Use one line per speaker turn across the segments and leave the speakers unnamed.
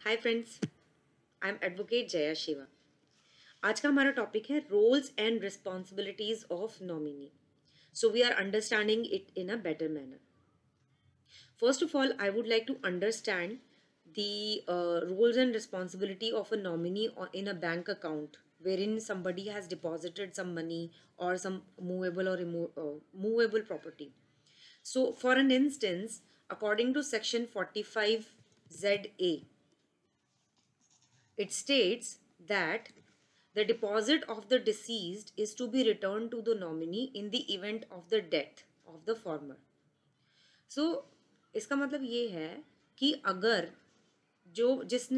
Hi friends, I am advocate Jaya Shiva. आज का हमारा टॉपिक है roles and responsibilities of nominee. So we are understanding it in a better manner. First of all, I would like to understand the roles and responsibility of a nominee in a bank account wherein somebody has deposited some money or some movable or movable property. So, for an instance, according to section 45ZA, it states that the deposit of the deceased is to be returned to the nominee in the event of the death of the former. So, इसका मतलब ये है कि अगर जिस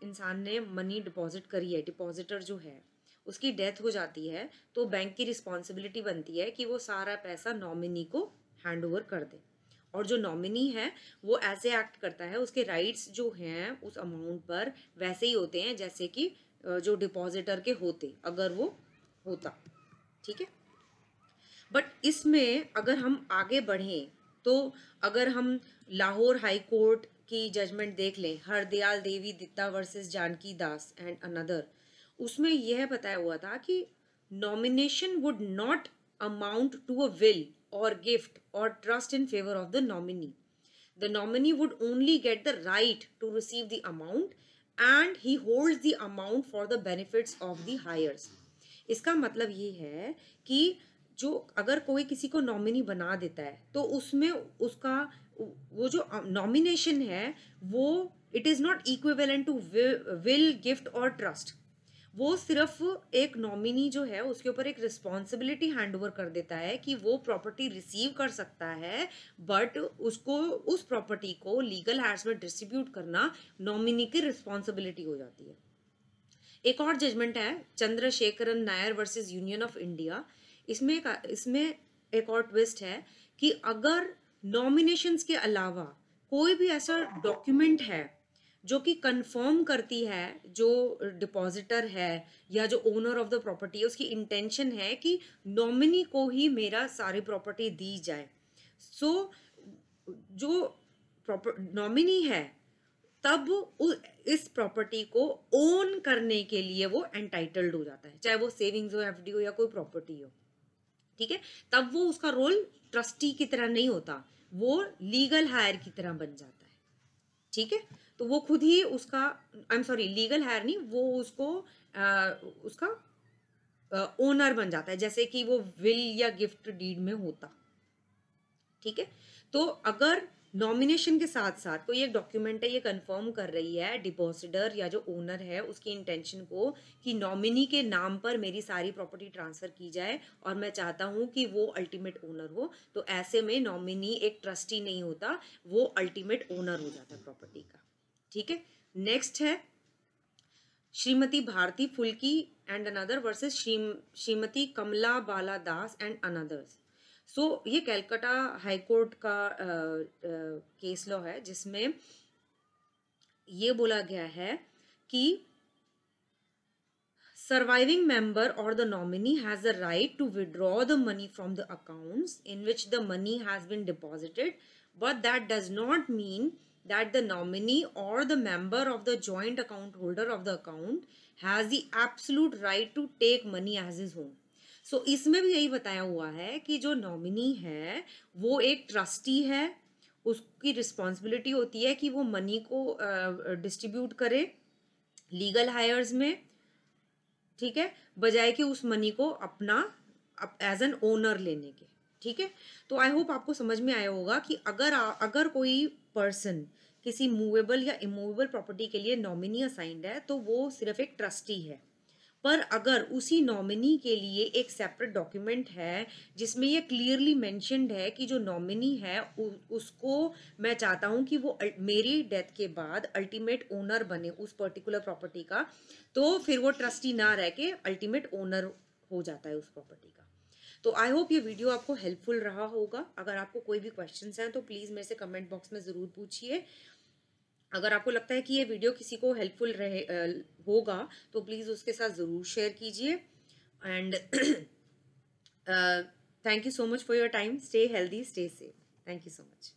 इंसान ने money deposit करी है, डिपॉजिटर जो है, उसकी डेथ हो जाती है तो बैंक की रिस्पॉन्सिबिलिटी बनती है कि वो सारा पैसा नॉमिनी को हैंड ओवर कर दे। और जो नॉमिनी है वो ऐसे एक्ट करता है, उसके राइट्स जो हैं उस अमाउंट पर वैसे ही होते हैं जैसे कि जो डिपॉजिटर के होते अगर वो होता। ठीक है, बट इसमें अगर हम आगे बढ़ें तो अगर हम लाहौर हाई कोर्ट की जजमेंट देख लें, Hardayal Devi Datta versus Janki Das and another, उसमें यह बताया हुआ था कि nomination would not amount to a will और गिफ्ट और trust in favour of the nominee. The nominee would only get the right to receive the amount and he holds the amount for the benefits of the heirs. इसका मतलब ये है कि जो अगर कोई किसी को नॉमिनी बना देता है तो उसमें उसका वो जो नॉमिनेशन है वो it is not equivalent to will, gift और ट्रस्ट. वो सिर्फ एक नॉमिनी जो है उसके ऊपर एक रिस्पॉन्सिबिलिटी हैंड ओवर कर देता है कि वो प्रॉपर्टी रिसीव कर सकता है, बट उसको उस प्रॉपर्टी को लीगल हैंड्स में डिस्ट्रीब्यूट करना नॉमिनी की रिस्पॉन्सिबिलिटी हो जाती है. एक और जजमेंट है Chandrasekaran Nair versus union of India. इसमें एक और ट्विस्ट है कि अगर नॉमिनेशंस के अलावा कोई भी ऐसा डॉक्यूमेंट है जो कि कंफर्म करती है जो डिपॉजिटर है या जो ओनर ऑफ द प्रॉपर्टी है उसकी इंटेंशन है कि नॉमिनी को ही मेरा सारी प्रॉपर्टी दी जाए, सो जो नॉमिनी है तब इस प्रॉपर्टी को ओन करने के लिए वो एंटाइटल्ड हो जाता है, चाहे वो सेविंग्स हो, एफडी हो या कोई प्रॉपर्टी हो. ठीक है, तब वो उसका रोल ट्रस्टी की तरह नहीं होता, वो लीगल हायर की तरह बन जाता है. ठीक है, तो वो खुद ही उसका लीगल हायर नहीं, वो उसका ओनर बन जाता है जैसे कि वो विल या गिफ्ट डीड में होता. ठीक है, तो अगर नॉमिनेशन के साथ साथ कोई एक डॉक्यूमेंट है ये कंफर्म कर रही है डिपॉजिटर या जो ओनर है उसकी इंटेंशन को कि नॉमिनी के नाम पर मेरी सारी प्रॉपर्टी ट्रांसफर की जाए और मैं चाहता हूं कि वो अल्टीमेट ओनर हो, तो ऐसे में नॉमिनी एक ट्रस्टी नहीं होता, वो अल्टीमेट ओनर हो जाता है प्रॉपर्टी का. ठीक है, नेक्स्ट है Shrimati Bharati Phulki and another versus Shrimati Kamala Bala Das and anothers. So ये कलकत्ता हाई कोर्ट का केस लॉ है जिसमें ये बोला गया है कि surviving member or the nominee has the right to withdraw the money from the accounts in which the money has been deposited, but that does not mean that the nominee or the member of the joint account holder of the account has the absolute right to take money as his own. So इसमें भी यही बताया हुआ है कि जो nominee है वो एक ट्रस्टी है, उसकी रिस्पॉन्सिबिलिटी होती है कि वो मनी को डिस्ट्रीब्यूट करे लीगल हायर्स में. ठीक है, बजाय कि उस मनी को अपना एज एन ओनर लेने के. ठीक है, तो आई होप आपको समझ में आया होगा कि अगर कोई पर्सन किसी मूवेबल या इमूवेबल प्रॉपर्टी के लिए नॉमिनी असाइंड है तो वो सिर्फ एक ट्रस्टी है, पर अगर उसी नॉमिनी के लिए एक सेपरेट डॉक्यूमेंट है जिसमें ये क्लियरली मेंशन्ड है कि जो नॉमिनी है उसको मैं चाहता हूं कि वो मेरी डेथ के बाद अल्टीमेट ओनर बने उस पर्टिकुलर प्रॉपर्टी का, तो फिर वो ट्रस्टी ना रह के अल्टीमेट ओनर हो जाता है उस प्रॉपर्टी का. तो आई होप ये वीडियो आपको हेल्पफुल रहा होगा. अगर आपको कोई भी क्वेश्चंस हैं तो प्लीज़ मेरे से कमेंट बॉक्स में ज़रूर पूछिए. अगर आपको लगता है कि ये वीडियो किसी को हेल्पफुल होगा तो प्लीज़ उसके साथ ज़रूर शेयर कीजिए. And thank you so much for your time. Stay healthy, stay safe. Thank you so much.